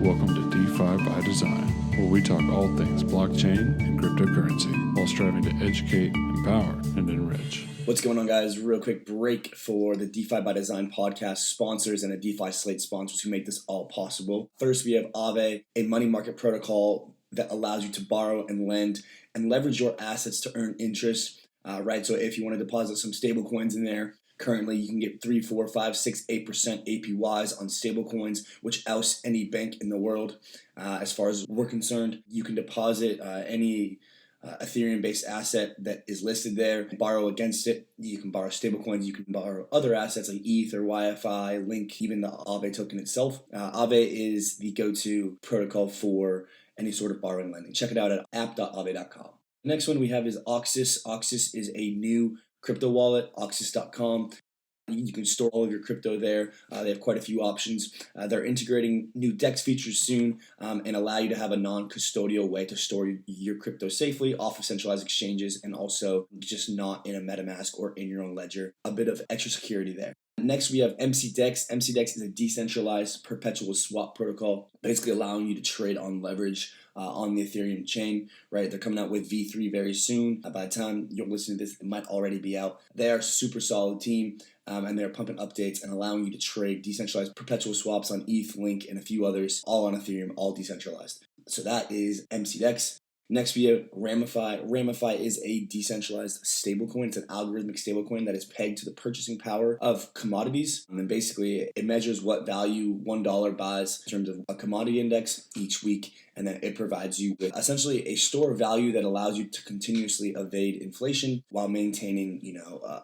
Welcome to DeFi by Design, where we talk all things blockchain and cryptocurrency while striving to educate, empower, and enrich. What's going on, guys? Real quick break for the DeFi by Design podcast sponsors and the DeFi Slate sponsors who make this all possible. First, we have 𝗷𝗍, a money market protocol that allows you to borrow and lend and leverage your assets to earn interest, right? So if you want to deposit some stable coins in there, currently you can get 3, 4, 5, 6, 8% APYs on stable coins, which oust any bank in the world. As far as we're concerned, you can deposit any Ethereum-based asset that is listed there, borrow against it. You can borrow stablecoins. You can borrow other assets like ETH or 𝗹𝗶, Link, even the 𝗷𝗍 token itself. 𝗷𝗍 is the go-to protocol for any sort of borrowing and lending. Check it out at app.𝗷𝗍.com. The next one we have is Oxys. Oxys is a new crypto wallet, oxys.com. You can store all of your crypto there. They have quite a few options. They're integrating new DEX features soon and allow you to have a non-custodial way to store your crypto safely off of centralized exchanges and also just not in a MetaMask or in your own ledger. A bit of extra security there. Next, we have MCDEX. MCDEX is a decentralized perpetual swap protocol, basically allowing you to trade on leverage on the Ethereum chain, right? They're coming out with V3 very soon. By the time you're listening to this, it might already be out. They are a super solid team, and they're pumping updates and allowing you to trade decentralized perpetual swaps on ETH, Link, and a few others, all on Ethereum, all decentralized. So that is MCDEX. Next, we have 𝗵𝗶𝗶𝗵. 𝗵𝗶𝗶 is a decentralized stablecoin. It's an algorithmic stablecoin that is pegged to the purchasing power of commodities. And then basically, it measures what value $1 buys in terms of a commodity index each week. And then it provides you with essentially a store of value that allows you to continuously evade inflation while maintaining,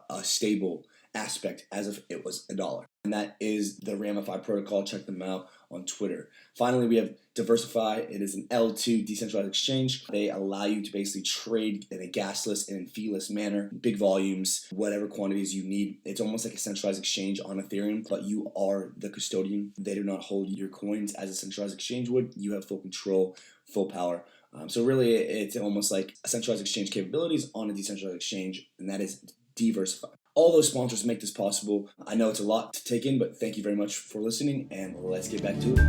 a stable aspect as if it was $1. And that is the 𝗵𝗶𝗶 protocol. Check them out on Twitter. Finally, we have DeversiFi. It is an L2 decentralized exchange. They allow you to basically trade in a gasless and feeless manner, big volumes, whatever quantities you need. It's almost like a centralized exchange on Ethereum, but you are the custodian. They do not hold your coins as a centralized exchange would. You have full control, full power. So really, it's almost like a centralized exchange capabilities on a decentralized exchange, and that is DeversiFi. All those sponsors make this possible. I know it's a lot to take in, but thank you very much for listening, and let's get back to it.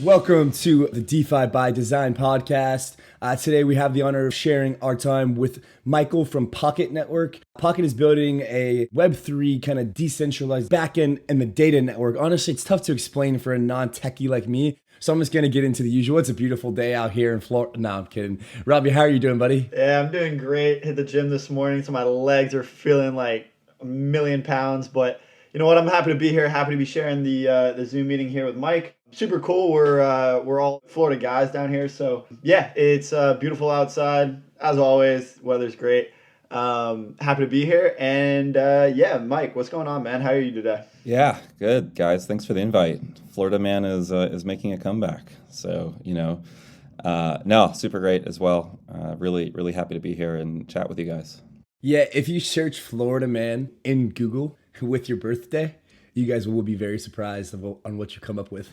Welcome to the DeFi by Design podcast. Today we have the honor of sharing our time with Michael from POKT Network. POKT is building a Web3 kind of decentralized backend and the data network. Honestly, it's tough to explain for a non-techie like me. So I'm just going to get into the usual. It's a beautiful day out here in Florida. No, I'm kidding. Robbie, how are you doing, buddy? Yeah, I'm doing great. Hit the gym this morning, so my legs are feeling like 1,000,000 pounds. But you know what? I'm happy to be here. Happy to be sharing the Zoom meeting here with Mike. Super cool. We're all Florida guys down here. So yeah, it's beautiful outside. As always, weather's great. Happy to be here. And yeah, Mike, what's going on, man? How are you today? Yeah, good, guys. Thanks for the invite. Florida man is making a comeback. So, no, super great as well. Really, really happy to be here and chat with you guys. Yeah, if you search Florida man in Google with your birthday, you guys will be very surprised on what you come up with.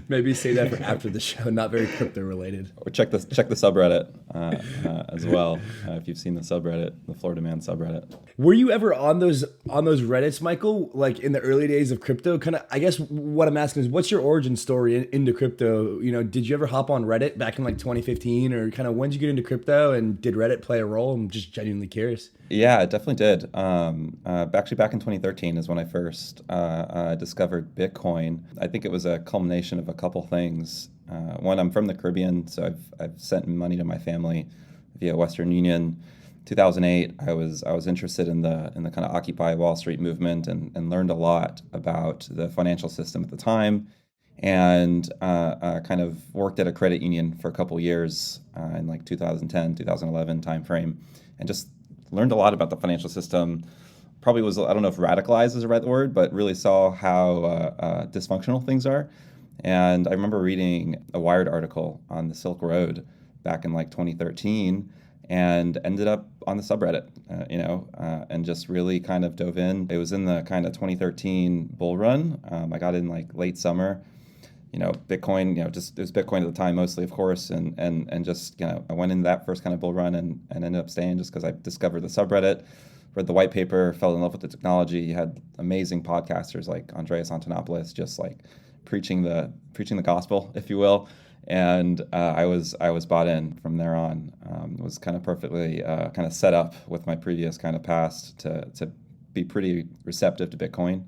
Maybe say that for after the show, not very crypto related. Or check the subreddit as well. If you've seen the subreddit, the Florida Man subreddit. Were you ever on those Reddits, Michael? Like in the early days of crypto? Kind of. I guess what I'm asking is, what's your origin story into crypto? Did you ever hop on Reddit back in like 2015, or kind of when did you get into crypto? And did Reddit play a role? I'm just genuinely curious. Yeah, it definitely did. Actually, back in 2013 is when I first discovered Bitcoin. I think it was a culmination of a couple things. One, I'm from the Caribbean, so I've sent money to my family via Western Union. 2008, I was interested in the kind of Occupy Wall Street movement and learned a lot about the financial system at the time, and kind of worked at a credit union for a couple years in like 2010, 2011 timeframe, and just learned a lot about the financial system. Probably was, I don't know if radicalized is the right word, but really saw how dysfunctional things are. And I remember reading a Wired article on the Silk Road back in like 2013 and ended up on the subreddit, and just really kind of dove in. It was in the kind of 2013 bull run. I got in like late summer. Bitcoin, it was Bitcoin at the time mostly, of course, and just, I went into that first kind of bull run and ended up staying just because I discovered the subreddit, read the white paper, fell in love with the technology. You had amazing podcasters like 𝗵𝗶𝗶𝗵-𝗶 just like preaching the gospel, if you will. And I was bought in from there on. Was kind of perfectly kind of set up with my previous kind of past to be pretty receptive to Bitcoin.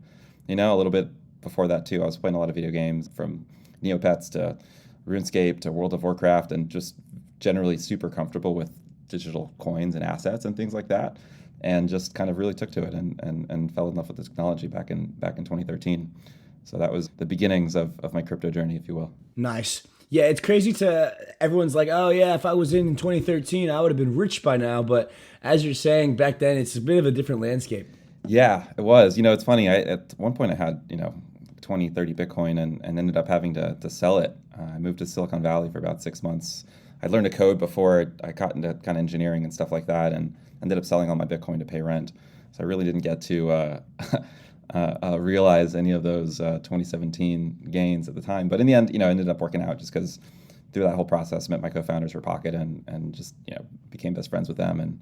A little bit before that too, I was playing a lot of video games, from Neopets to RuneScape to World of Warcraft, and just generally super comfortable with digital coins and assets and things like that, and just kind of really took to it and fell in love with the technology back in 2013. So that was the beginnings of my crypto journey, if you will. Nice. Yeah, it's crazy everyone's like, oh yeah, if I was in 2013, I would have been rich by now. But as you're saying, back then, it's a bit of a different landscape. Yeah, it was. It's funny. At one point I had, 20, 30 Bitcoin and ended up having to sell it. I moved to Silicon Valley for about 6 months. I learned to code before I got into kind of engineering and stuff like that, and ended up selling all my Bitcoin to pay rent. So I really didn't get to realize any of those 2017 gains at the time. But in the end, ended up working out just because through that whole process, met my co-founders for POKT and just, became best friends with them. And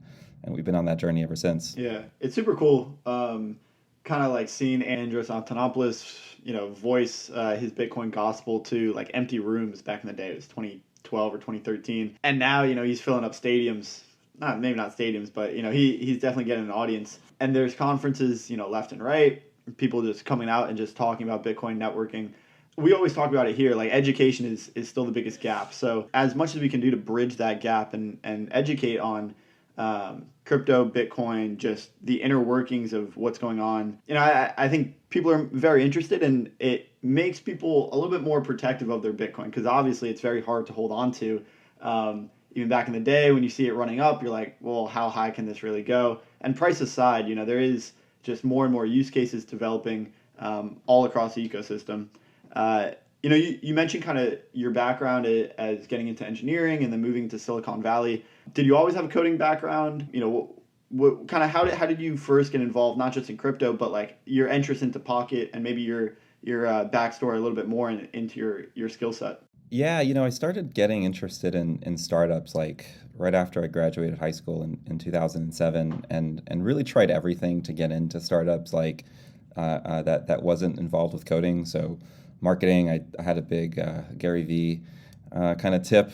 we've been on that journey ever since. Yeah, it's super cool. Kind of like seeing Andros Antonopoulos, voice his Bitcoin gospel to like empty rooms back in the day. It was 2012 or 2013. And now, he's filling up stadiums. Maybe not stadiums, but, he's definitely getting an audience. And there's conferences, left and right, people just coming out and just talking about Bitcoin networking. We always talk about it here, like education is still the biggest gap. So as much as we can do to bridge that gap and educate on crypto, Bitcoin, just the inner workings of what's going on. I think people are very interested, and it makes people a little bit more protective of their Bitcoin, because obviously it's very hard to hold on to. Even back in the day when you see it running up, you're like, well, how high can this really go? And price aside, there is just more and more use cases developing all across the ecosystem. You mentioned kind of your background as getting into engineering and then moving to Silicon Valley. Did you always have a coding background? What kind of how did you first get involved, not just in crypto, but like your interest into POKT and maybe your backstory a little bit more into your skill set? Yeah, I started getting interested in startups like right after I graduated high school in 2007, and really tried everything to get into startups like that wasn't involved with coding. So marketing, I had a big Gary Vee kind of tip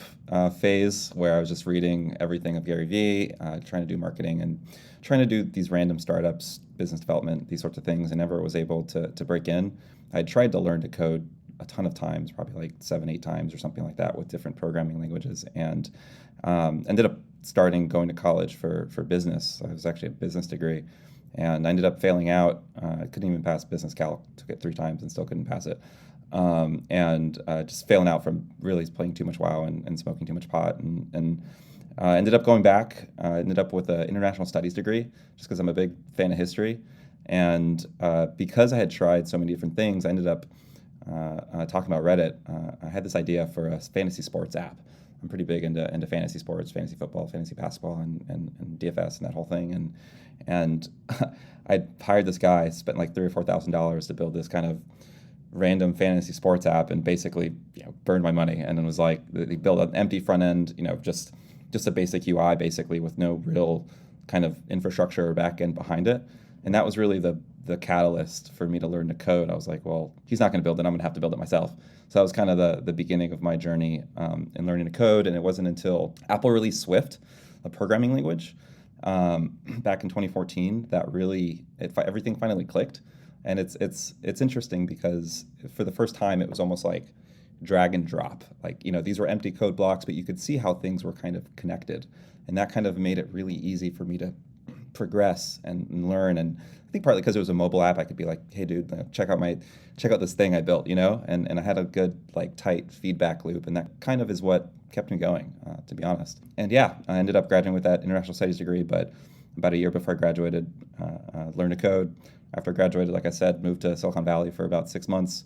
phase where I was just reading everything of Gary Vee, trying to do marketing and trying to do these random startups, business development, these sorts of things, and never was able to break in. I tried to learn to code a ton of times, probably like 7-8 times or something like that with different programming languages, and ended up going to college for business. I was actually a business degree, and I ended up failing out. I couldn't even pass business calc, took it 3 times and still couldn't pass it. And just failing out from really playing too much WoW and smoking too much pot, and ended up going back, ended up with an international studies degree just because I'm a big fan of history. And because I had tried so many different things, I ended up talking about Reddit. I had this idea for a fantasy sports app. I'm pretty big into fantasy sports, fantasy football, fantasy basketball, and DFS and that whole thing. And I hired this guy, spent like $3,000 or $4,000 to build this kind of random fantasy sports app, and basically burned my money. And it was like they built an empty front end, just a basic UI basically with no real kind of infrastructure or back end behind it. And that was really the catalyst for me to learn to code. I was like, well, he's not going to build it, I'm going to have to build it myself. So that was kind of the beginning of my journey in learning to code. And it wasn't until Apple released Swift, a programming language, back in 2014, that really everything finally clicked. And it's interesting because for the first time it was almost like drag and drop. Like, these were empty code blocks, but you could see how things were kind of connected. And that kind of made it really easy for me to progress and learn. And I think partly because it was a mobile app, I could be like, hey dude, check out this thing I built, and I had a good tight feedback loop, and that kind of is what kept me going, to be honest. And yeah, I ended up graduating with that international studies degree, but about a year before I graduated, learned to code. After I graduated, like I said, moved to Silicon Valley for about 6 months.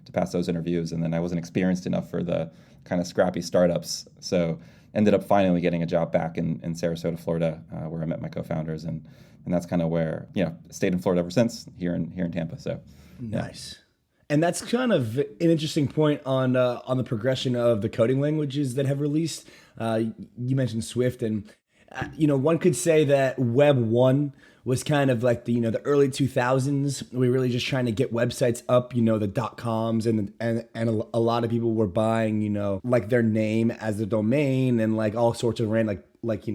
To pass those interviews, and then I wasn't experienced enough for the kind of scrappy startups. So ended up finally getting a job back in Sarasota, Florida, where I met my co-founders, and that's kind of where, stayed in Florida ever since, here in Tampa. So nice. And that's kind of an interesting point on the progression of the coding languages that have released. You mentioned Swift, and one could say that Web 1 was kind of like the early 2000s. We were really just trying to get websites up, the .coms, and a lot of people were buying, like their name as a domain, and like all sorts of random like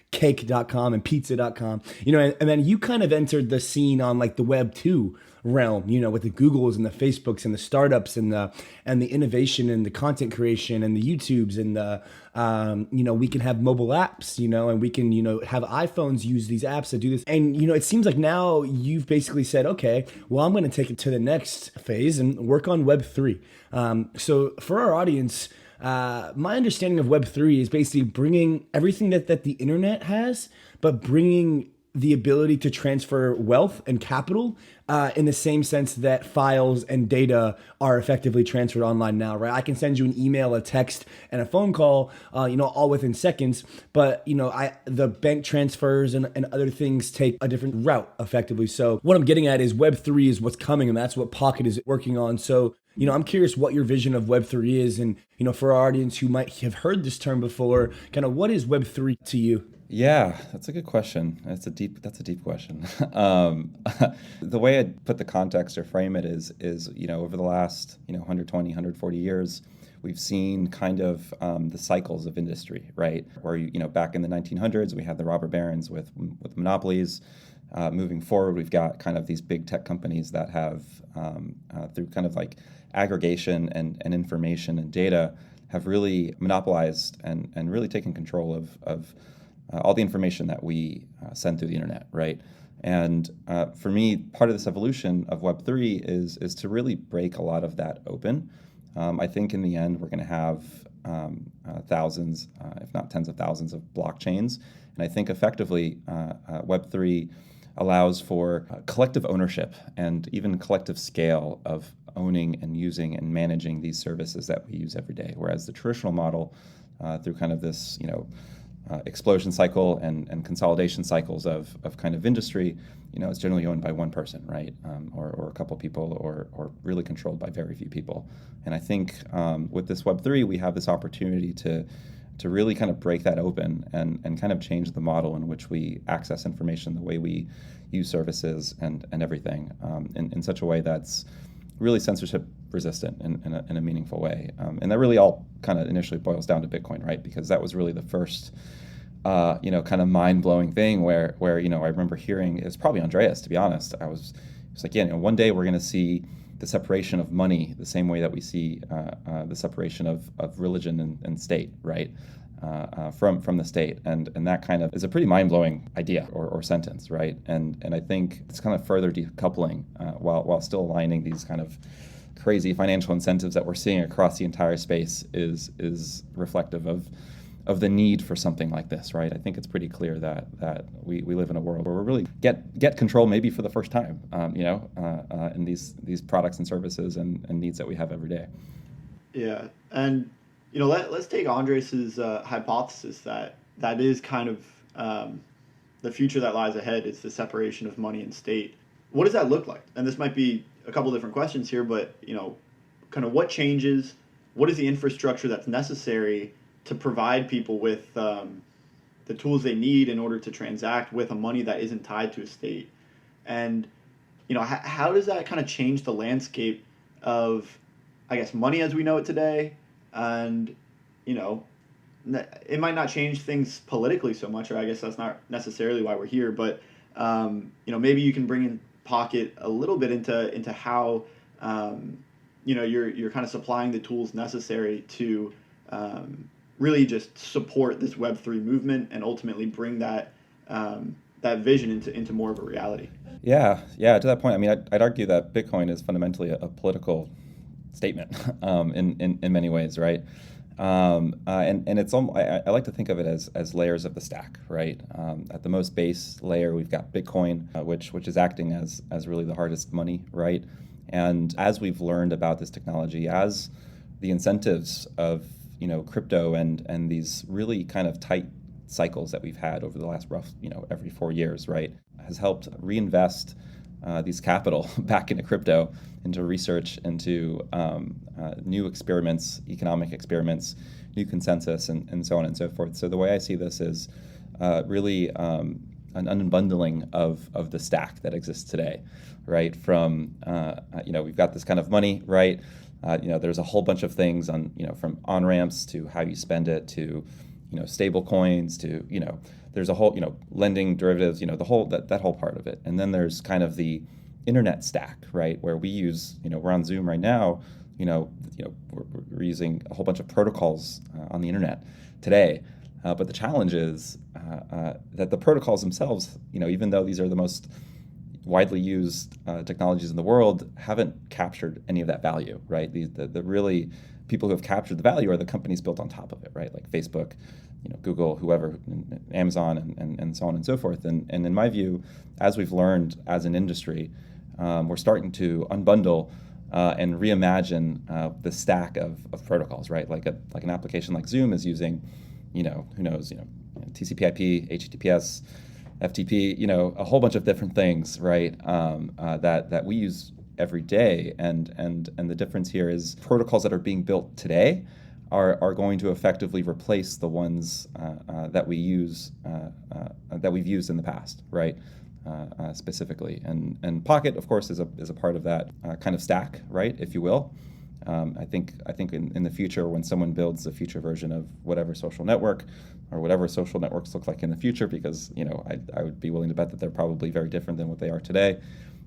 cake.com and pizza.com, and then you kind of entered the scene on like the Web 2 realm, with the Googles and the Facebooks and the startups and the innovation and the content creation and the YouTubes and the we can have mobile apps, and we can have iPhones use these apps to do this. And it seems like now you've basically said, okay, well, I'm going to take it to the next phase and work on Web 3. So for our audience, my understanding of Web 3 is basically bringing everything that the internet has, but bringing the ability to transfer wealth and capital in the same sense that files and data are effectively transferred online now, right? I can send you an email, a text, and a phone call, all within seconds. But, the bank transfers and other things take a different route effectively. So what I'm getting at is Web 3 is what's coming, and that's what POKT is working on. So, I'm curious what your vision of Web 3 is. And, for our audience who might have heard this term before, kind of what is Web 3 to you? Yeah, that's a good question. That's a deep question. The way I'd put the context or frame it is over the last 120, 140 years, we've seen kind of the cycles of industry, right? Where back in the 1900s, we had the robber barons with monopolies. Moving forward, we've got kind of these big tech companies that have, through kind of like aggregation and information and data, have really monopolized and really taken control of all the information that we send through the internet, right? And for me, part of this evolution of Web3 is to really break a lot of that open. I think in the end, we're going to have thousands, if not tens of thousands of blockchains. And I think effectively, Web3 allows for collective ownership and even collective scale of owning and using and managing these services that we use every day. Whereas the traditional model, through kind of this, explosion cycle and consolidation cycles of kind of industry, is generally owned by one person, right? Or a couple people, or really controlled by very few people. And I think with this Web3, we have this opportunity to really kind of break that open and kind of change the model in which we access information, the way we use services and everything in such a way that's really censorship resistant in a meaningful way. And that really all kind of initially boils down to Bitcoin, right? Because that was really the first kind of mind-blowing thing where I remember hearing, it's probably Andreas, to be honest. It's like, one day we're going to see the separation of money the same way that we see the separation of religion and state, right? From the state, and that kind of is a pretty mind-blowing idea or sentence, right? And I think it's kind of further decoupling while still aligning these kind of crazy financial incentives that we're seeing across the entire space is reflective of the need for something like this, right? I think it's pretty clear that we live in a world where we really get control maybe for the first time, in these products and services and needs that we have every day. Yeah, and let's take Andres's hypothesis that is kind of the future that lies ahead is the separation of money and state. What does that look like? And this might be a couple different questions here, but kind of what changes? What is the infrastructure that's necessary to provide people with the tools they need in order to transact with a money that isn't tied to a state? And how does that kind of change the landscape of, I guess, money as we know it today? And it might not change things politically so much, or I guess that's not necessarily why we're here, but maybe you can bring in POKT a little bit into how you're kind of supplying the tools necessary to really just support this Web3 movement and ultimately bring that vision into more of a reality. Yeah. To that point, I mean, I'd argue that Bitcoin is fundamentally a political statement in many ways, right? And it's I like to think of it as layers of the stack, right? At the most base layer, we've got Bitcoin, which is acting as really the hardest money, right? And as we've learned about this technology, as the incentives of crypto and these really kind of tight cycles that we've had over the last every 4 years, right, has helped reinvest these capital back into crypto, into research, into new experiments, economic experiments, new consensus, and so on and so forth. So the way I see this is really an unbundling of the stack that exists today, right? From we've got this kind of money, right? There's a whole bunch of things on from on ramps to how you spend it to stable coins to there's a whole lending derivatives, the whole that whole part of it. And then there's kind of the internet stack, right, where we use we're on Zoom right now, we're using a whole bunch of protocols on the internet today. But the challenge is that the protocols themselves, even though these are the most widely used technologies in the world, haven't captured any of that value, right? The really people who have captured the value are the companies built on top of it, right? Like Facebook, Google, whoever, Amazon, and so on and so forth. And in my view, as we've learned as an industry, we're starting to unbundle and reimagine the stack of protocols, right? Like an application like Zoom is using, who knows, TCP/IP, HTTPS, FTP, a whole bunch of different things, right? That we use every day, and the difference here is protocols that are being built today are going to effectively replace the ones that we've used in the past, right? Specifically, and POKT, of course, is a part of that kind of stack, right, if you will. I think in the future, when someone builds a future version of whatever social network or whatever social networks look like in the future, because I would be willing to bet that they're probably very different than what they are today.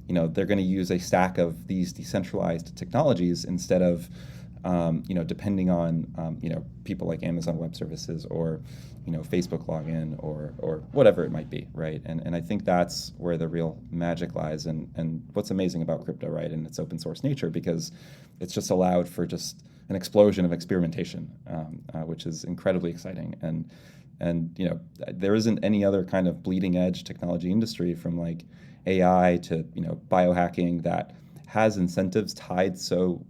They're going to use a stack of these decentralized technologies instead of depending on people like Amazon Web Services or Facebook login or whatever it might be, right? And I think that's where the real magic lies, and what's amazing about crypto, right, and its open source nature, because it's just allowed for just an explosion of experimentation, which is incredibly exciting. And there isn't any other kind of bleeding edge technology industry, from like AI to biohacking, that has incentives tied so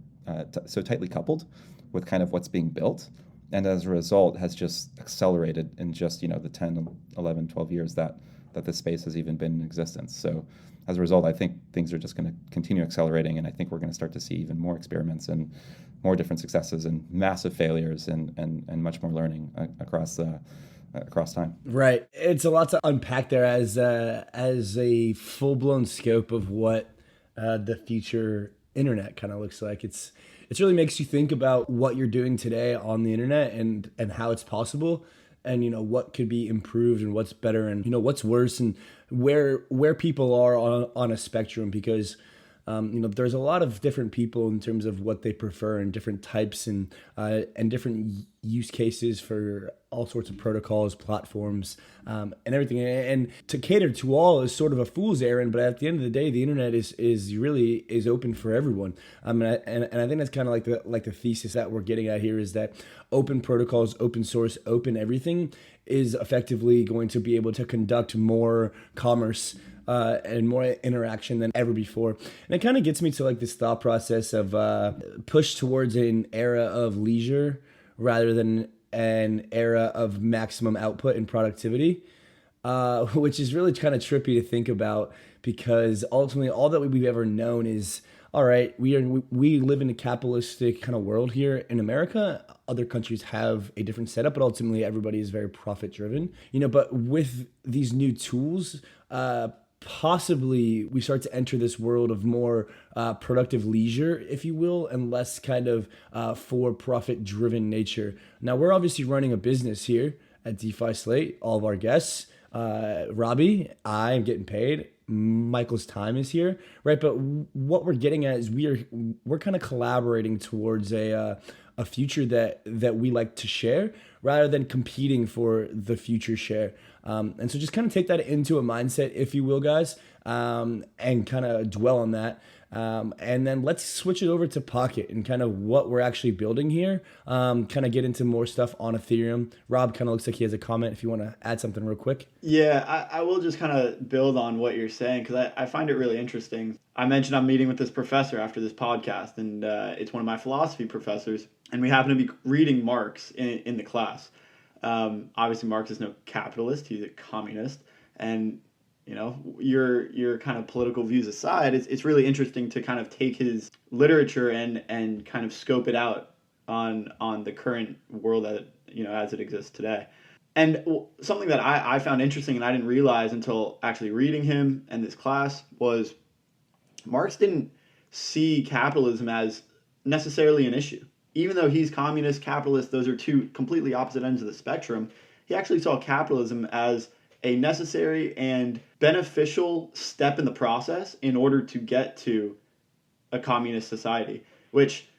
tightly coupled with kind of what's being built, and as a result has just accelerated in just the 10, 11, 12 years that this space has even been in existence. So as a result, I think things are just going to continue accelerating, and I think we're going to start to see even more experiments and more different successes and massive failures and much more learning across time. Right. It's a lot to unpack there as a full-blown scope of what the future internet kind of looks like. It really makes you think about what you're doing today on the internet and how it's possible, and what could be improved and what's better and what's worse, and where people are on a spectrum, because there's a lot of different people in terms of what they prefer, and different types and different use cases for all sorts of protocols, platforms, and everything. And to cater to all is sort of a fool's errand, but at the end of the day, the internet is really open for everyone. And I think that's kind of like the thesis that we're getting at here, is that open protocols, open source, open everything is effectively going to be able to conduct more commerce and more interaction than ever before. And it kind of gets me to like this thought process of push towards an era of leisure rather than an era of maximum output and productivity, which is really kind of trippy to think about, because ultimately all that we've ever known is, all right, we live in a capitalistic kind of world here in America. Other countries have a different setup, but ultimately everybody is very profit driven. But with these new tools, possibly we start to enter this world of more productive leisure, if you will, and less kind of for profit driven nature. Now, we're obviously running a business here at DeFi Slate. All of our guests, Robbie, I'm getting paid. Michael's time is here, right? But what we're getting at is we're kind of collaborating towards a future that we like to share, rather than competing for the future share. And so just kind of take that into a mindset, if you will, guys, and kind of dwell on that. And then let's switch it over to Pocket and kind of what we're actually building here. Kind of get into more stuff on Ethereum. Rob kind of looks like he has a comment if you want to add something real quick. Yeah, I will just kind of build on what you're saying because I find it really interesting. I mentioned I'm meeting with this professor after this podcast, and it's one of my philosophy professors, and we happen to be reading Marx in the class. Obviously, Marx is no capitalist; he's a communist, and your kind of political views aside, it's really interesting to kind of take his literature and kind of scope it out on the current world that as it exists today. And something that I found interesting and I didn't realize until actually reading him and this class was Marx didn't see capitalism as necessarily an issue. Even though he's communist, capitalist, those are two completely opposite ends of the spectrum, he actually saw capitalism as a necessary and beneficial step in the process in order to get to a communist society, which,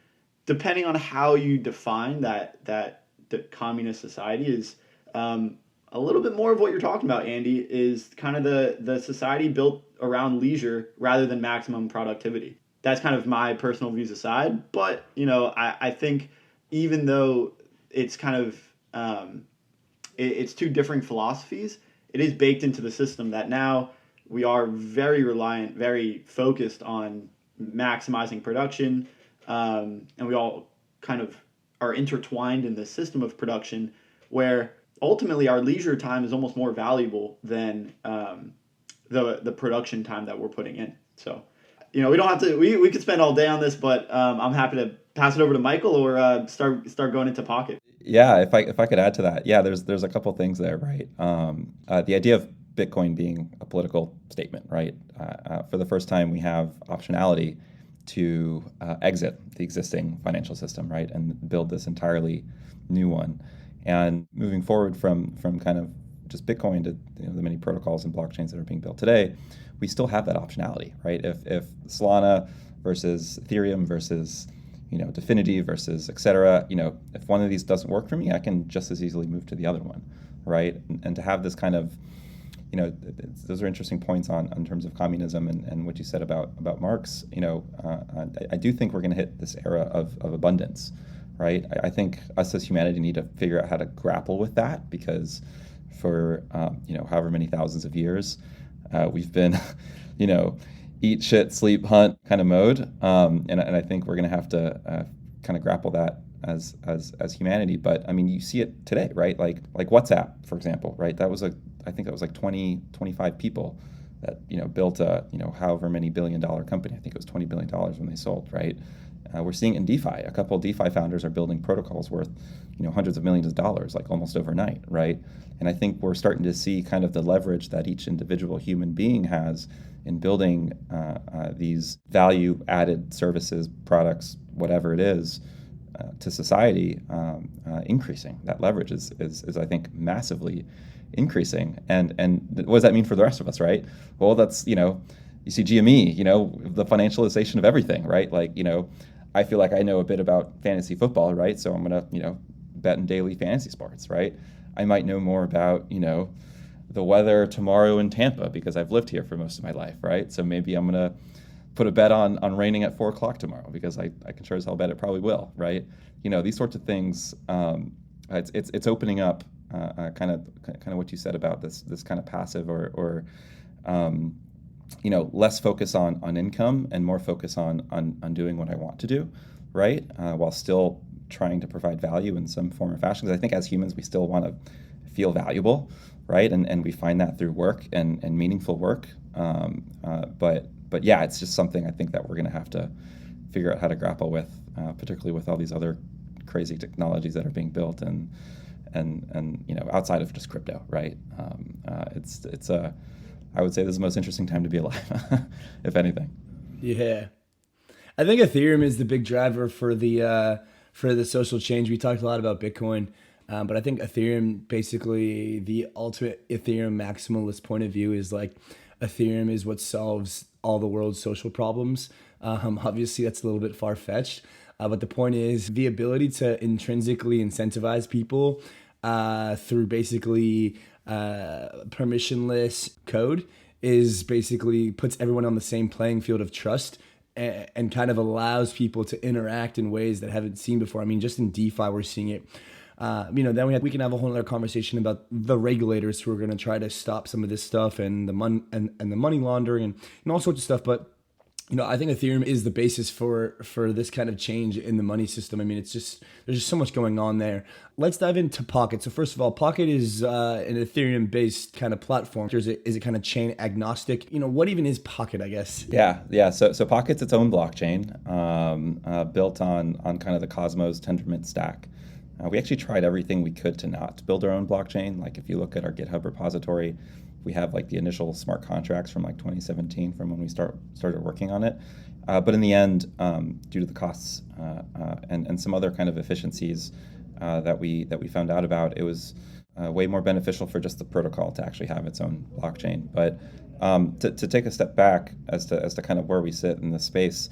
depending on how you define that the communist society is a little bit more of what you're talking about, Andy, is kind of the society built around leisure rather than maximum productivity. That's kind of my personal views aside, but I think even though it's kind of it's two different philosophies, it is baked into the system that now we are very reliant, very focused on maximizing production, and we all kind of are intertwined in the system of production where ultimately our leisure time is almost more valuable than the production time that we're putting in. So, we don't have to, we could spend all day on this, but I'm happy to pass it over to Michael or start going into Pocket. Yeah, if I could add to that, yeah, there's a couple things there, right? The idea of Bitcoin being a political statement, right? For the first time, we have optionality to exit the existing financial system, right, and build this entirely new one. And moving forward from kind of just Bitcoin to the many protocols and blockchains that are being built today, we still have that optionality, right? If Solana versus Ethereum versus Dfinity versus et cetera, if one of these doesn't work for me, I can just as easily move to the other one, right? And to have this kind of, those are interesting points in terms of communism and what you said about Marx. I do think we're going to hit this era of abundance, right? I think us as humanity need to figure out how to grapple with that because for, however many thousands of years, we've been, eat, shit, sleep, hunt kind of mode. And I think we're going to have to kind of grapple that as humanity. But I mean, you see it today, right? Like WhatsApp, for example, right? I think that was like 25 people that, built a, however many billion-dollar company. I think it was $20 billion when they sold, right? We're seeing in DeFi, a couple of DeFi founders are building protocols worth, hundreds of millions of dollars, like almost overnight, right? And I think we're starting to see kind of the leverage that each individual human being has in building these value-added services, products, whatever it is, to society, increasing. That leverage is I think, massively increasing. And what does that mean for the rest of us, right? Well, that's, you see GME, the financialization of everything, right? Like, I feel like I know a bit about fantasy football, right? So I'm going to, bet in daily fantasy sports, right? I might know more about, the weather tomorrow in Tampa because I've lived here for most of my life, right? So maybe I'm going to put a bet on raining at 4 o'clock tomorrow because I can sure as hell bet it probably will, right? These sorts of things, it's opening up kind of what you said about this kind of passive or less focus on income and more focus on doing what I want to do, right? While still trying to provide value in some form or fashion. Because I think as humans, we still want to feel valuable, right? And we find that through work and meaningful work. But yeah, it's just something I think that we're going to have to figure out how to grapple with, particularly with all these other crazy technologies that are being built and outside of just crypto, right? It's I would say this is the most interesting time to be alive, if anything. Yeah, I think Ethereum is the big driver for the social change. We talked a lot about Bitcoin, but I think Ethereum, basically the ultimate Ethereum maximalist point of view is like Ethereum is what solves all the world's social problems. Obviously, that's a little bit far-fetched, but the point is the ability to intrinsically incentivize people through basically permissionless code is basically puts everyone on the same playing field of trust and kind of allows people to interact in ways that haven't seen before. I mean, just in DeFi, we're seeing it. Then we can have a whole other conversation about the regulators who are going to try to stop some of this stuff and the money laundering and all sorts of stuff. But I think Ethereum is the basis for this kind of change in the money system. I mean, there's just so much going on there. Let's dive into POKT. So first of all, POKT is an Ethereum-based kind of platform. Is it kind of chain agnostic? What even is POKT, I guess? Yeah. So POKT's its own blockchain, built on kind of the Cosmos Tendermint stack. We actually tried everything we could to not build our own blockchain. Like if you look at our GitHub repository, we have like the initial smart contracts from like 2017 from when we started working on it. But in the end, due to the costs and some other kind of efficiencies that we found out about, it was way more beneficial for just the protocol to actually have its own blockchain. But to take a step back as to kind of where we sit in this space,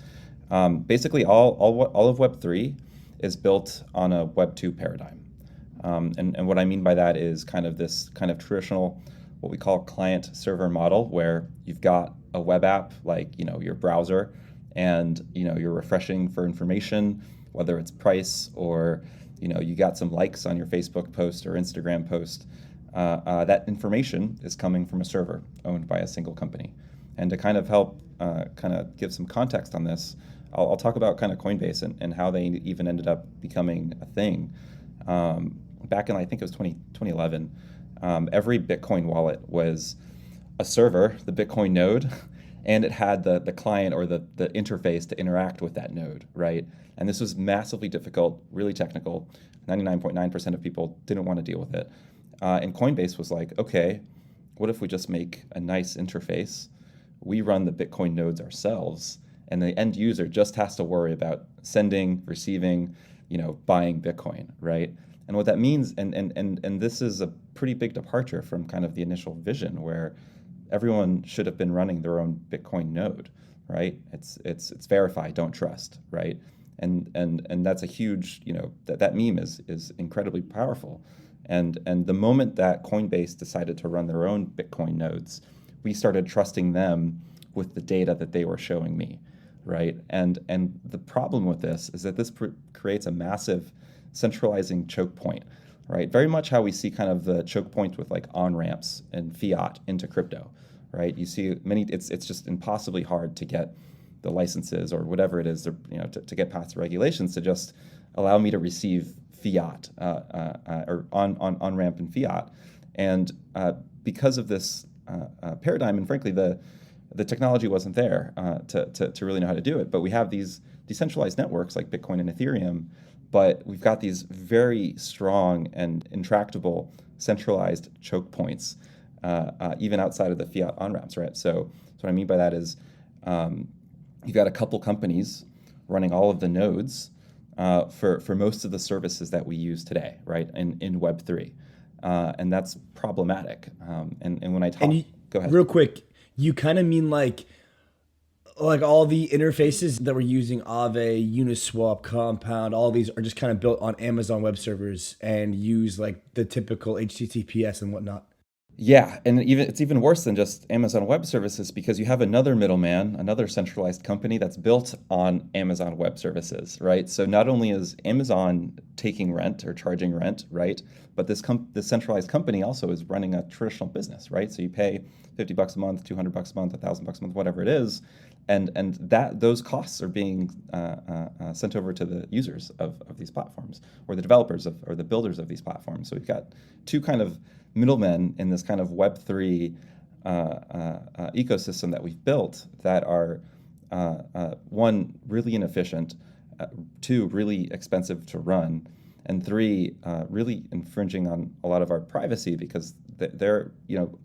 basically all of Web3 is built on a Web2 paradigm. And what I mean by that is kind of this kind of traditional, what we call client-server model, where you've got a web app like your browser, and you're refreshing for information, whether it's price or you got some likes on your Facebook post or Instagram post. That information is coming from a server owned by a single company. And to kind of help kind of give some context on this, I'll talk about kind of Coinbase and how they even ended up becoming a thing. Back in, I think it was 2011, every Bitcoin wallet was a server, the Bitcoin node, and it had the client or the interface to interact with that node, right? And this was massively difficult, really technical. 99.9% of people didn't want to deal with it. And Coinbase was like, okay, what if we just make a nice interface? We run the Bitcoin nodes ourselves, and the end user just has to worry about sending, receiving, buying Bitcoin, right? And what that means, and this is a pretty big departure from kind of the initial vision, where everyone should have been running their own Bitcoin node, right? It's verify, don't trust, right? And that's a huge, that meme is incredibly powerful. And the moment that Coinbase decided to run their own Bitcoin nodes, we started trusting them with the data that they were showing me, right? And the problem with this is that this creates a massive centralizing choke point, right? Very much how we see kind of the choke point with like on-ramps and fiat into crypto, right? You see it's just impossibly hard to get the licenses or whatever it is, to get past the regulations to just allow me to receive fiat or on-ramp in fiat. And because of this paradigm, and frankly, the technology wasn't there to really know how to do it. But we have these decentralized networks like Bitcoin and Ethereum, but we've got these very strong and intractable centralized choke points, even outside of the fiat on-ramps, right? So what I mean by that is you've got a couple companies running all of the nodes for most of the services that we use today, right, in Web3. And that's problematic. And when I talk... Go ahead. Real quick, you kind of mean like all the interfaces that we're using, Aave, Uniswap, Compound, all these are just kind of built on Amazon web servers and use like the typical HTTPS and whatnot. Yeah, and it's even worse than just Amazon Web Services, because you have another middleman, another centralized company that's built on Amazon Web Services, right? So not only is Amazon taking rent or charging rent, right, but this centralized company also is running a traditional business, right? So you pay $50 a month, $200 a month, $1,000 a month, whatever it is, and those costs are being sent over to the users of these platforms, or the developers or the builders of these platforms. So we've got two kind of middlemen in this kind of Web3 ecosystem that we've built that are, one, really inefficient, two, really expensive to run, and three, really infringing on a lot of our privacy, because they're,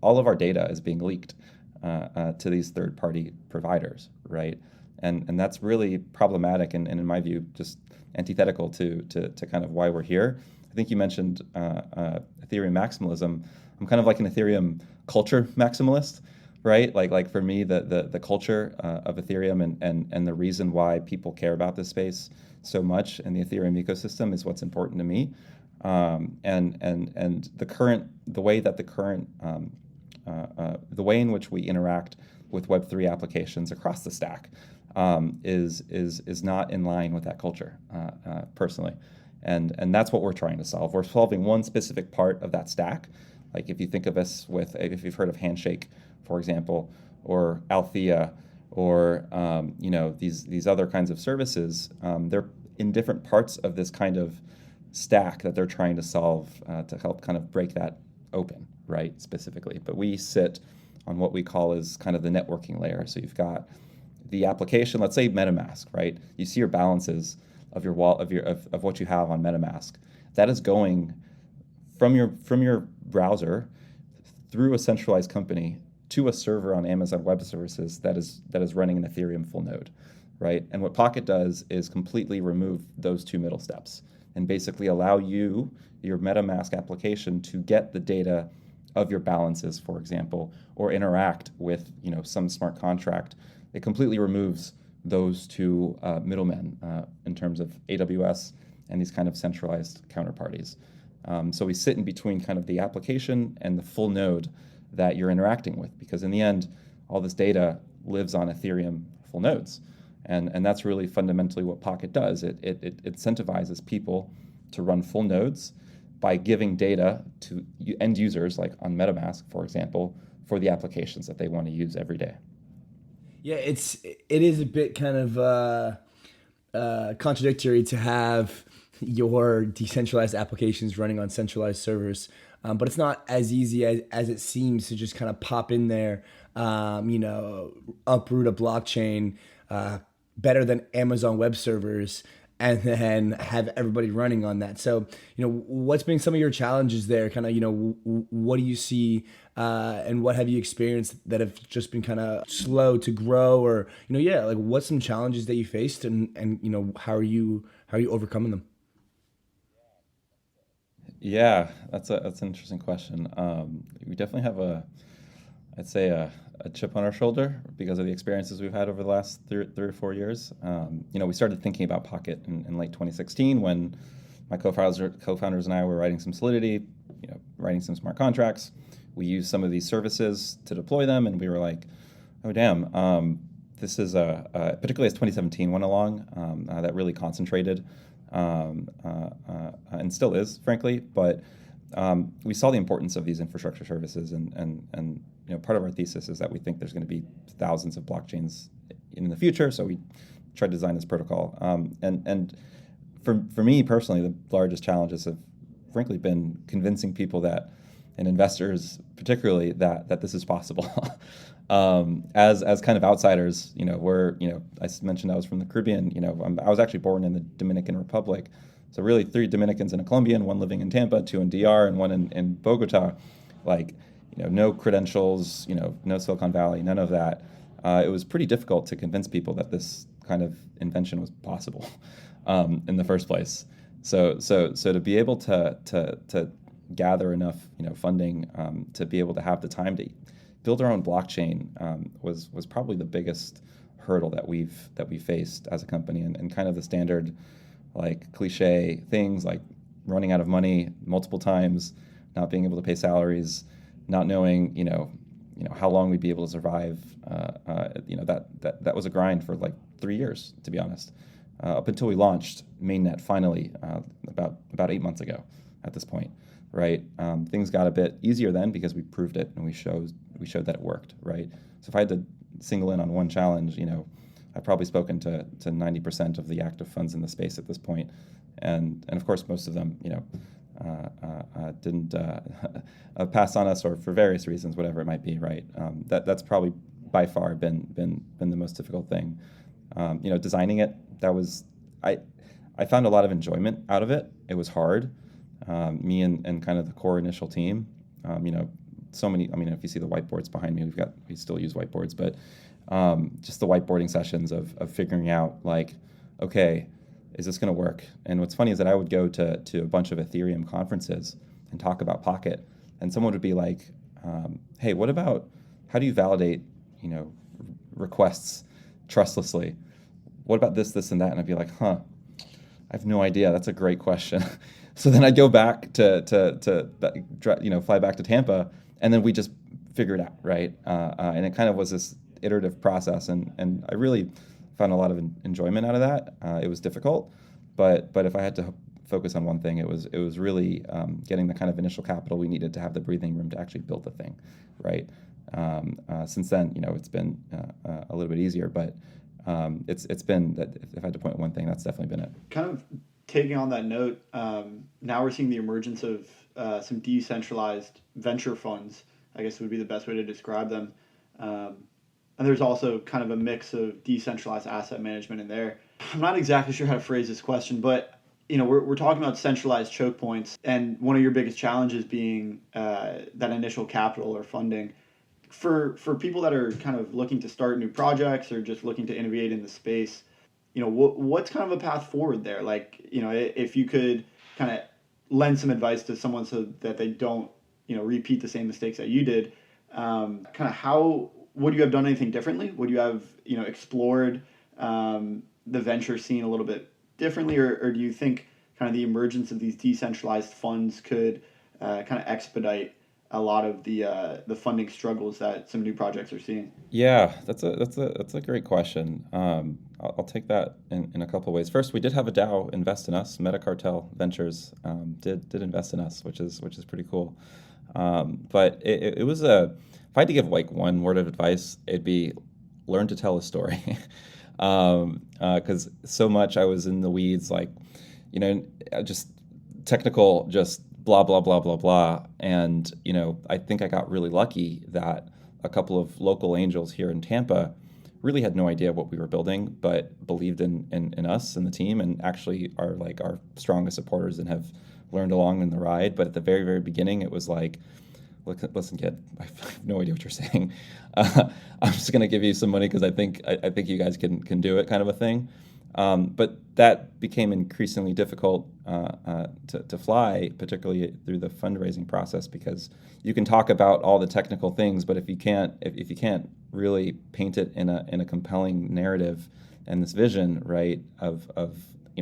all of our data is being leaked to these third-party providers, right? And that's really problematic, and in my view, just antithetical to kind of why we're here. I think you mentioned Ethereum maximalism. I'm kind of like an Ethereum culture maximalist, right? Like for me, the culture of Ethereum and the reason why people care about this space so much in the Ethereum ecosystem is what's important to me. And the way in which we interact with Web3 applications across the stack is not in line with that culture, personally. And that's what we're trying to solve. We're solving one specific part of that stack. Like if you think of us if you've heard of Handshake, for example, or Althea, or these other kinds of services, they're in different parts of this kind of stack that they're trying to solve to help kind of break that open, right, specifically. But we sit on what we call is kind of the networking layer. So you've got the application, let's say MetaMask, right? You see your balances of your wallet of what you have on MetaMask. That is going from your browser through a centralized company to a server on Amazon Web Services that is running an Ethereum full node, right? And what POKT does is completely remove those two middle steps and basically allow your MetaMask application to get the data of your balances, for example, or interact with some smart contract. It completely removes those two middlemen in terms of AWS and these kind of centralized counterparties. So we sit in between kind of the application and the full node that you're interacting with, because in the end, all this data lives on Ethereum full nodes. And that's really fundamentally what POKT does. It incentivizes people to run full nodes by giving data to end users, like on MetaMask, for example, for the applications that they want to use every day. Yeah, it is a bit kind of contradictory to have your decentralized applications running on centralized servers, but it's not as easy as it seems to just kind of pop in there, uproot a blockchain better than Amazon Web Servers, and then have everybody running on that. So, what's been some of your challenges there? Kind of, what do you see and what have you experienced that have just been kind of slow to grow, or, like what's some challenges that you faced and how are you overcoming them? Yeah, that's an interesting question. We definitely have I'd say a chip on our shoulder because of the experiences we've had over the last 3 or 4 years. We started thinking about POKT in late 2016 when my co-founders and I were writing some Solidity, writing some smart contracts. We used some of these services to deploy them, and we were like, oh damn, this is particularly as 2017 went along, that really concentrated, and still is, frankly, but we saw the importance of these infrastructure services, and part of our thesis is that we think there's going to be thousands of blockchains in the future, so we tried to design this protocol. And for me personally, the largest challenges have frankly been convincing people that, and investors particularly, that this is possible. As kind of outsiders, I mentioned I was from the Caribbean. I was actually born in the Dominican Republic. So really 3 Dominicans and a Colombian, 1 living in Tampa, 2 in DR, and 1 in Bogota. No credentials, no Silicon Valley, none of that. It was pretty difficult to convince people that this kind of invention was possible in the first place. So to be able to gather enough funding to be able to have the time to build our own blockchain was probably the biggest hurdle that we faced as a company, and kind of the standard cliche things like running out of money multiple times, not being able to pay salaries, not knowing how long we'd be able to survive. That was a grind for 3 years, to be honest, up until we launched mainnet finally about 8 months ago. At this point, right? Things got a bit easier then because we proved it and we showed that it worked, right? So if I had to single in on one challenge, I've probably spoken to 90% of the active funds in the space at this point, and of course most of them, didn't pass on us, or for various reasons, whatever it might be, right? That's probably by far been the most difficult thing. Designing it, I found a lot of enjoyment out of it. It was hard. Me and kind of the core initial team, so many, if you see the whiteboards behind me, we still use whiteboards, but just the whiteboarding sessions of figuring out okay, is this going to work? And what's funny is that I would go to a bunch of Ethereum conferences and talk about POKT, and someone would be like, hey, what about, how do you validate, requests trustlessly? What about this, and that? And I'd be like, I have no idea. That's a great question. So then I'd go back to fly back to Tampa, and then we just figure it out, right? And it kind of was this iterative process, and I really found a lot of enjoyment out of that. It was difficult, but if I had to focus on one thing, it was really getting the kind of initial capital we needed to have the breathing room to actually build the thing, right? Since then, it's been a little bit easier, but it's been that if I had to point one thing, that's definitely been it. Kind of taking on that note, now we're seeing the emergence of some decentralized venture funds, I guess would be the best way to describe them. And there's also kind of a mix of decentralized asset management in there. I'm not exactly sure how to phrase this question, but we're talking about centralized choke points, and one of your biggest challenges being that initial capital or funding. For people that are kind of looking to start new projects or just looking to innovate in the space, what's kind of a path forward there? Like, if you could kind of lend some advice to someone so that they don't, repeat the same mistakes that you did, kind of how would you have done anything differently? Would you have, explored the venture scene a little bit differently, or do you think kind of the emergence of these decentralized funds could kind of expedite a lot of the funding struggles that some new projects are seeing? Yeah, that's a great question. I'll take that in a couple of ways. First, we did have a DAO invest in us. 𝗵𝗶𝗶𝗵 Ventures did invest in us, which is pretty cool. But it was if I had to give like one word of advice, it'd be learn to tell a story. Because so much I was in the weeds, like, just technical, just blah, blah, blah, blah, blah. And, I think I got really lucky that a couple of local angels here in Tampa really had no idea what we were building, but believed in us and the team, and actually are like our strongest supporters and have learned along in the ride. But at the very, very beginning, it was like, listen, kid, I have no idea what you're saying. I'm just going to give you some money because I think you guys can do it, kind of a thing. But that became increasingly difficult to fly, particularly through the fundraising process, because you can talk about all the technical things, but if you can't really paint it in a compelling narrative and this vision, right, of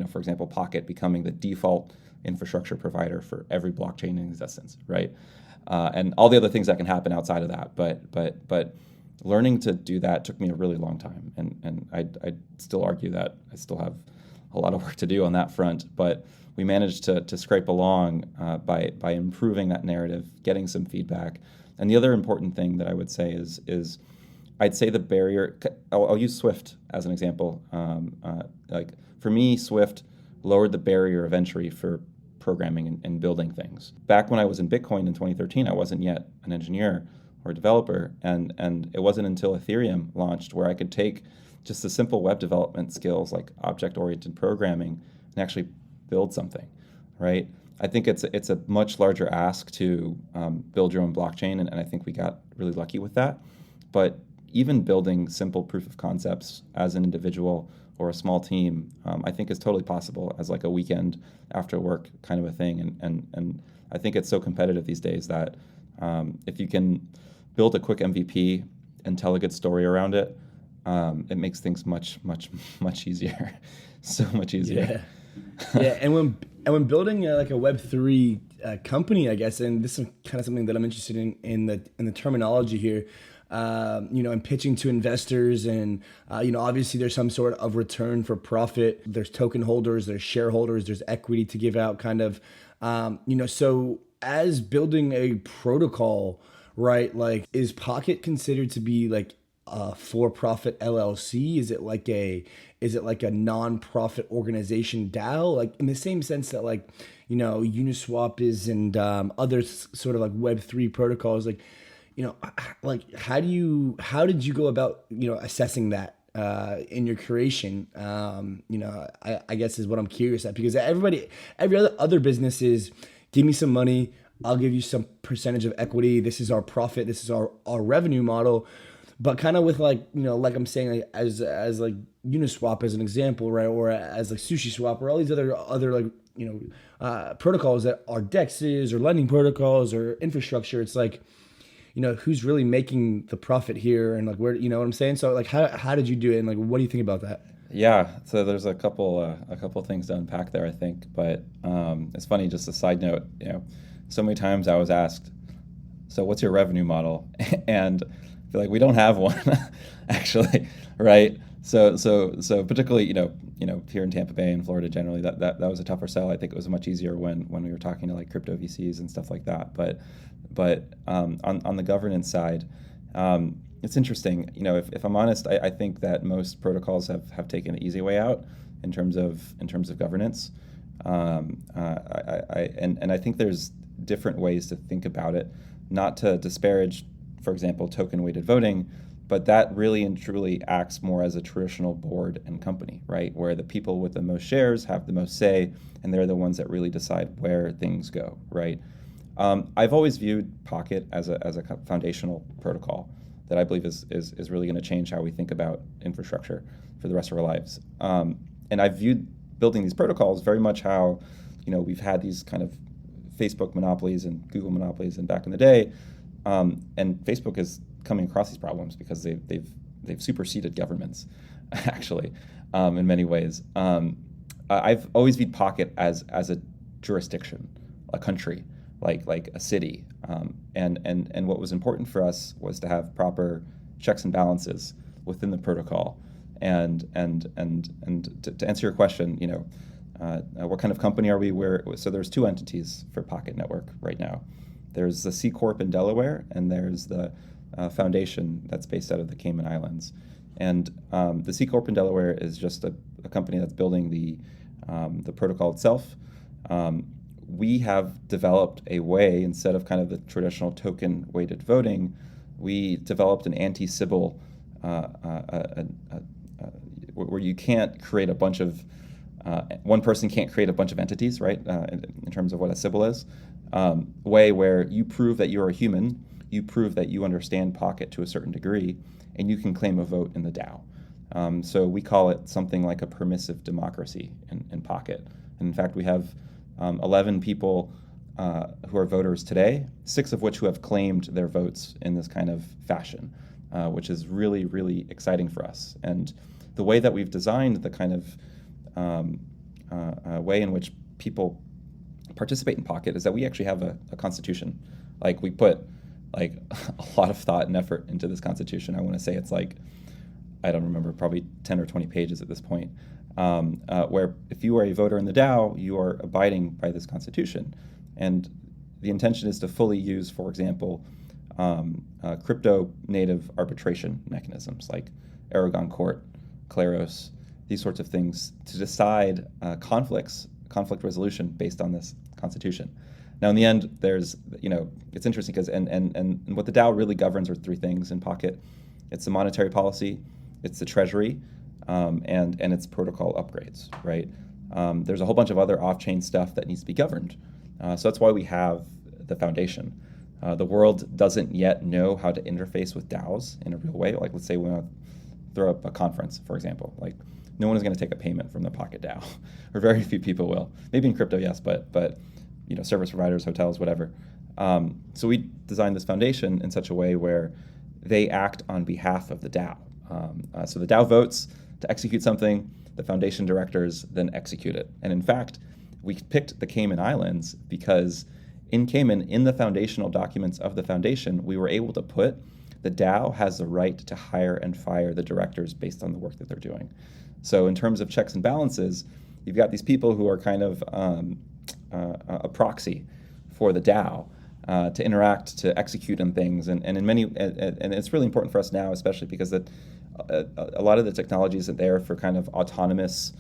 for example, POKT becoming the default infrastructure provider for every blockchain in existence, right? And all the other things that can happen outside of that, but learning to do that took me a really long time, and I'd still argue that I still have a lot of work to do on that front, but we managed to scrape along by improving that narrative, getting some feedback. And the other important thing that I would say is I'd say the barrier, I'll use Swift as an example. Like for me, Swift lowered the barrier of entry for programming and building things. Back when I was in Bitcoin in 2013, I wasn't yet an engineer or a developer, and it wasn't until Ethereum launched where I could take just the simple web development skills like object-oriented programming and actually build something, right? I think it's a much larger ask to build your own blockchain, and I think we got really lucky with that. But even building simple proof of concepts as an individual or a small team, I think is totally possible as like a weekend after work kind of a thing. And I think it's so competitive these days that if you can build a quick MVP and tell a good story around it, it makes things much easier. So much easier. Yeah. And when building like a Web3 company, I guess, and this is kind of something that I'm interested in the terminology here. And pitching to investors, and obviously there's some sort of return for profit. There's token holders, there's shareholders, there's equity to give out, kind of. So as building a protocol, right? Like, is POKT considered to be like a for-profit LLC? Is it like a non-profit organization DAO? Like in the same sense that like Uniswap is, and other sort of like Web3 protocols, like. How did you go about, assessing that in your creation? I guess is what I'm curious at, because every other business is give me some money, I'll give you some percentage of equity. This is our profit. This is our revenue model. But kind of with like I'm saying, like, as like Uniswap as an example, right? Or as like SushiSwap, or all these other like, protocols that are DEXs or lending protocols or infrastructure. It's like, who's really making the profit here, and like where, what I'm saying? So like, how did you do it, and like, what do you think about that? Yeah, so there's a couple things to unpack there, I think. But it's funny, just a side note, so many times I was asked, so what's your revenue model? And I feel like we don't have one, actually, right? So particularly, here in Tampa Bay and Florida generally, that was a tougher sell. I think it was much easier when we were talking to like crypto VCs and stuff like that. But on the governance side, it's interesting. If I'm honest, I think that most protocols have taken the easy way out in terms of governance. I think there's different ways to think about it, not to disparage, for example, token-weighted voting, but that really and truly acts more as a traditional board and company, right? Where the people with the most shares have the most say, and they're the ones that really decide where things go, right? I've always viewed POKT as a foundational protocol that I believe is really going to change how we think about infrastructure for the rest of our lives. And I've viewed building these protocols very much how, we've had these kind of Facebook monopolies and Google monopolies, and back in the day, and Facebook is coming across these problems because they've superseded governments, actually, in many ways. I've always viewed POKT as a jurisdiction, a country, like a city, and what was important for us was to have proper checks and balances within the protocol. And to answer your question, what kind of company are we? So there's two entities for POKT Network right now. There's the C Corp in Delaware, and there's the foundation that's based out of the Cayman Islands. And the C Corp in Delaware is just a company that's building the protocol itself. We have developed a way, instead of kind of the traditional token-weighted voting, we developed an anti-Sybil where you can't create a bunch of, one person can't create a bunch of entities, right, in terms of what a Sybil is, way where you prove that you're a human, you prove that you understand POKT to a certain degree, and you can claim a vote in the DAO. So we call it something like a permissive democracy in POKT. And in fact, we have 11 people who are voters today, 6 of which who have claimed their votes in this kind of fashion, which is really, really exciting for us. And the way that we've designed the kind of way in which people participate in POKT is that we actually have a constitution. Like, we put a lot of thought and effort into this constitution. I want to say it's I don't remember, probably 10 or 20 pages at this point, where if you are a voter in the DAO, you are abiding by this constitution. And the intention is to fully use, for example, crypto native arbitration mechanisms like Aragon Court, Kleros, these sorts of things, to decide conflict resolution based on this constitution. Now, in the end, there's, it's interesting because, and what the DAO really governs are 3 things in POKT. It's the monetary policy, it's the treasury, and it's protocol upgrades, right? There's a whole bunch of other off-chain stuff that needs to be governed. So that's why we have the foundation. The world doesn't yet know how to interface with DAOs in a real way. Like, let's say we want to throw up a conference, for example. Like, no one is going to take a payment from the POKT DAO, or very few people will. Maybe in crypto, yes, but service providers, hotels, whatever. So we designed this foundation in such a way where they act on behalf of the DAO. So the DAO votes to execute something, the foundation directors then execute it. And in fact, we picked the Cayman Islands because in Cayman, in the foundational documents of the foundation, we were able to put the DAO has the right to hire and fire the directors based on the work that they're doing. So in terms of checks and balances, you've got these people who are kind of a proxy for the DAO to interact, to execute on things, and in many, and it's really important for us now, especially because that a lot of the technology isn't there for kind of autonomous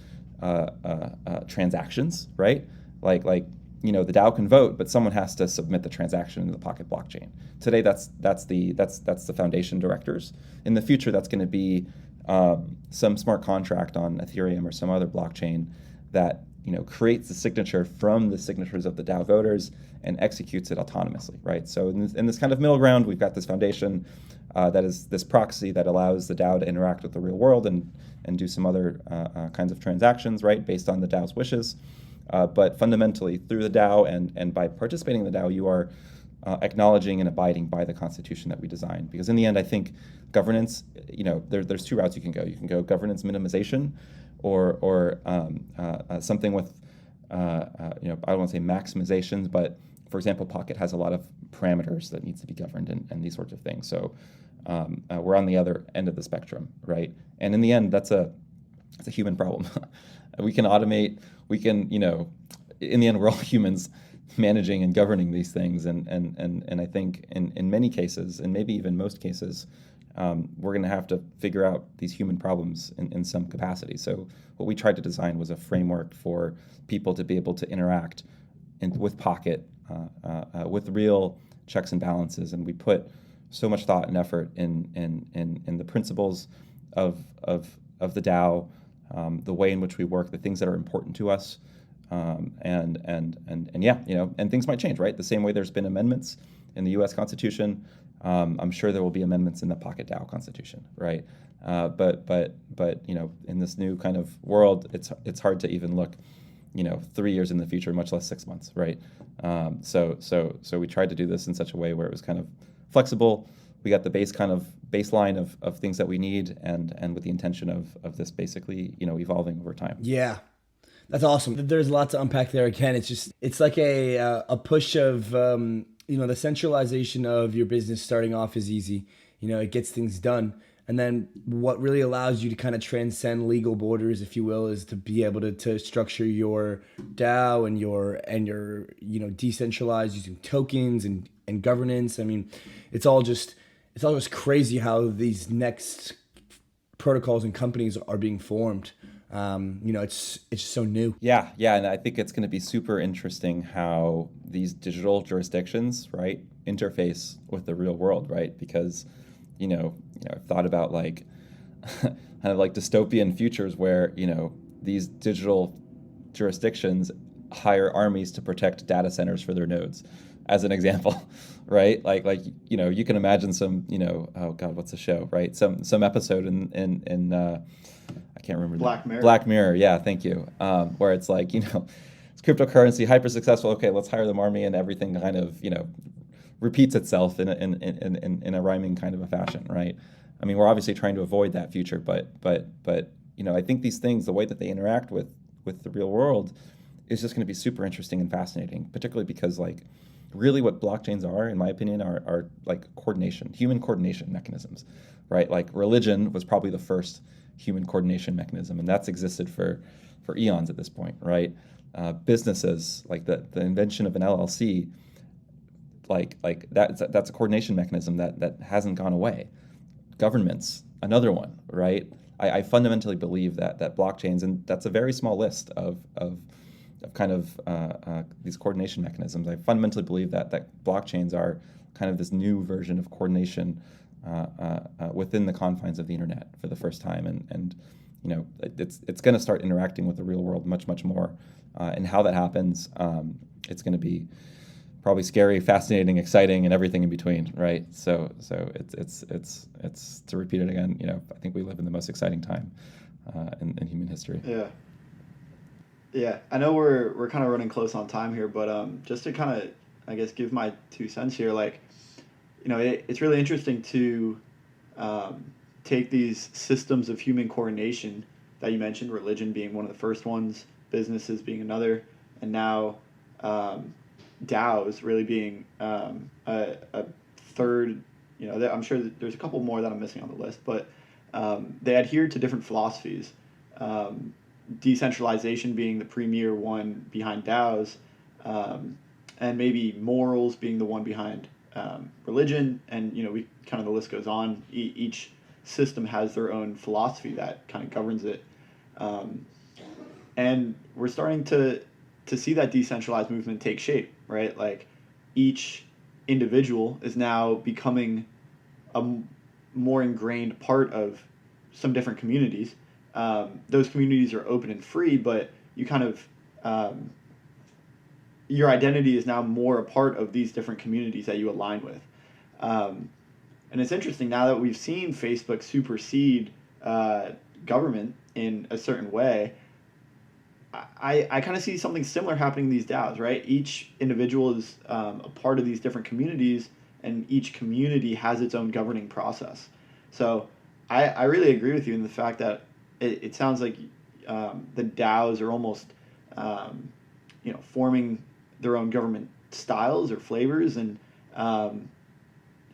transactions, right? Like the DAO can vote, but someone has to submit the transaction into the POKT blockchain. Today, that's the foundation directors. In the future, that's going to be some smart contract on Ethereum or some other blockchain that creates the signature from the signatures of the DAO voters and executes it autonomously, right? So in this kind of middle ground, we've got this foundation that is this proxy that allows the DAO to interact with the real world and do some other kinds of transactions, right, based on the DAO's wishes. But fundamentally, through the DAO and by participating in the DAO, you are acknowledging and abiding by the constitution that we designed. Because in the end, I think governance, there's 2 routes you can go. You can go governance minimization, or something with, I don't want to say maximizations, but for example, POKT has a lot of parameters that needs to be governed and these sorts of things. So we're on the other end of the spectrum, right? And in the end, that's a human problem. We can automate, we can, in the end, we're all humans managing and governing these things. And I think in many cases, and maybe even most cases, we're going to have to figure out these human problems in some capacity. So what we tried to design was a framework for people to be able to interact with Pocket, with real checks and balances. And we put so much thought and effort in the principles of the DAO, the way in which we work, the things that are important to us. And things might change, right? The same way there's been amendments in the U.S. Constitution, I'm sure there will be amendments in the Pocket DAO Constitution, right? But in this new kind of world, it's hard to even look, 3 years in the future, much less 6 months, right? So we tried to do this in such a way where it was kind of flexible. We got the baseline of things that we need, and with the intention of this basically, evolving over time. Yeah. That's awesome. There's a lot to unpack there. Again, it's like a push of, the centralization of your business starting off is easy. It gets things done. And then what really allows you to kind of transcend legal borders, if you will, is to be able to structure your DAO and your decentralized using tokens and governance. I mean, it's all just crazy how these next protocols and companies are being formed. It's just so new. Yeah, and I think it's going to be super interesting how these digital jurisdictions, right, interface with the real world, right? Because, I've thought about like kind of like dystopian futures where, these digital jurisdictions hire armies to protect data centers for their nodes, as an example, right? Like you can imagine some, oh God, what's the show, right? Some episode in I can't remember. Black Mirror. Black Mirror, yeah, thank you. Where it's like, it's cryptocurrency, hyper successful. Okay, let's hire them army, and everything kind of, repeats itself in a rhyming kind of a fashion, right? I mean, we're obviously trying to avoid that future, but I think these things, the way that they interact with the real world, is just going to be super interesting and fascinating, particularly because like really what blockchains are, in my opinion, are like human coordination mechanisms, right? Like religion was probably the first human coordination mechanism, and that's existed for eons at this point, right? Businesses, like the invention of an LLC, like that's a coordination mechanism that hasn't gone away. Governments, another one, right? I fundamentally believe that blockchains, and that's a very small list of kind of these coordination mechanisms. I fundamentally believe that blockchains are kind of this new version of coordination within the confines of the internet for the first time, and it's going to start interacting with the real world much more, and how that happens, it's going to be probably scary, fascinating, exciting, and everything in between, right? So it's to repeat it again, I think we live in the most exciting time in human history. Yeah. I know we're kind of running close on time here, but just to kind of, I guess, give my 2 cents here, like, it's really interesting to take these systems of human coordination that you mentioned, religion being one of the first ones, businesses being another, and now DAOs really being a third. I'm sure that there's a couple more that I'm missing on the list, but they adhere to different philosophies. Decentralization being the premier one behind DAOs, and maybe morals being the one behind religion, and we kind of, the list goes on. Each system has their own philosophy that kind of governs it, and we're starting to see that decentralized movement take shape, right? Like each individual is now becoming a more ingrained part of some different communities. Those communities are open and free, but you kind of your identity is now more a part of these different communities that you align with. And it's interesting now that we've seen Facebook supersede government in a certain way. I kind of see something similar happening in these DAOs, right? Each individual is a part of these different communities, and each community has its own governing process. So I really agree with you in the fact that it sounds like the DAOs are almost forming their own government styles or flavors, and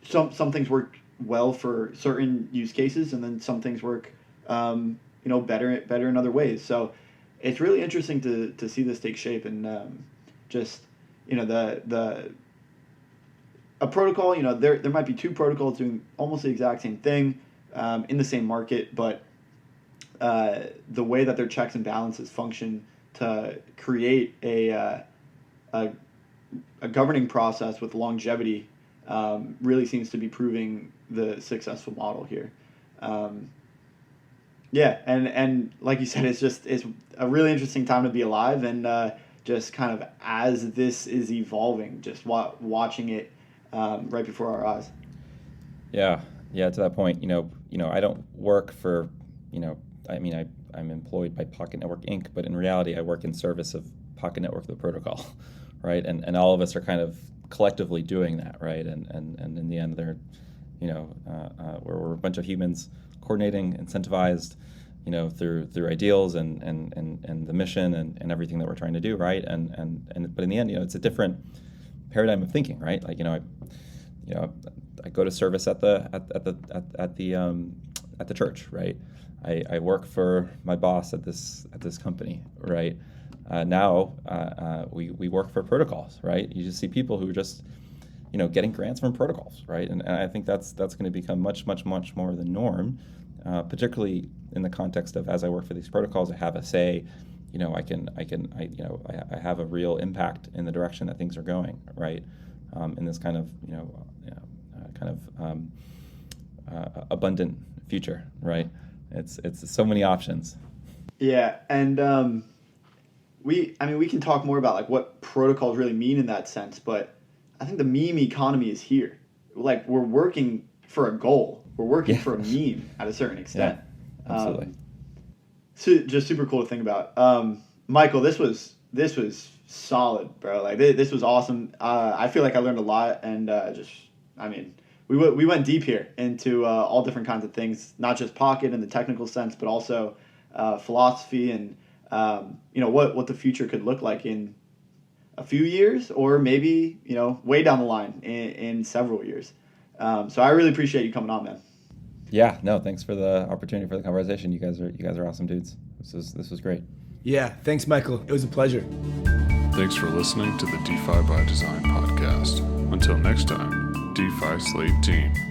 some things work well for certain use cases, and then some things work, better in other ways. So it's really interesting to see this take shape, and a protocol. There might be two protocols doing almost the exact same thing in the same market, but the way that their checks and balances function to create a governing process with longevity really seems to be proving the successful model here. And like you said, it's a really interesting time to be alive, and just kind of as this is evolving, just watching it right before our eyes. Yeah. To that point, I don't work for, I'm employed by Pocket Network Inc., but in reality, I work in service of Pocket Network, the protocol, right? And all of us are kind of collectively doing that, right? And in the end, they're, we're a bunch of humans coordinating, incentivized, through ideals and the mission and everything that we're trying to do, right? But in the end, it's a different paradigm of thinking, right? Like, I go to service at the church, right? I work for my boss at this company, right? Now we work for protocols, right? You just see people who are just getting grants from protocols, right? And I think that's going to become much more the norm, particularly in the context of, as I work for these protocols, I have a say. I have a real impact in the direction that things are going, right? In this kind of abundant future, right? It's so many options. Yeah, and we can talk more about like what protocols really mean in that sense, but I think the meme economy is here. Like, we're working for a goal. We're working for a meme at a certain extent. Yeah, absolutely. So just super cool to think about. Michael, this was solid, bro. Like, this was awesome. I feel like I learned a lot, and we went deep here into all different kinds of things, not just Pocket in the technical sense, but also philosophy and what the future could look like in a few years, or maybe way down the line in several years. So I really appreciate you coming on, man. Yeah, no, thanks for the opportunity for the conversation. You guys are awesome dudes. This was great. Yeah, thanks, Michael. It was a pleasure. Thanks for listening to the DeFi by Design podcast. Until next time, DeFi Slate Team.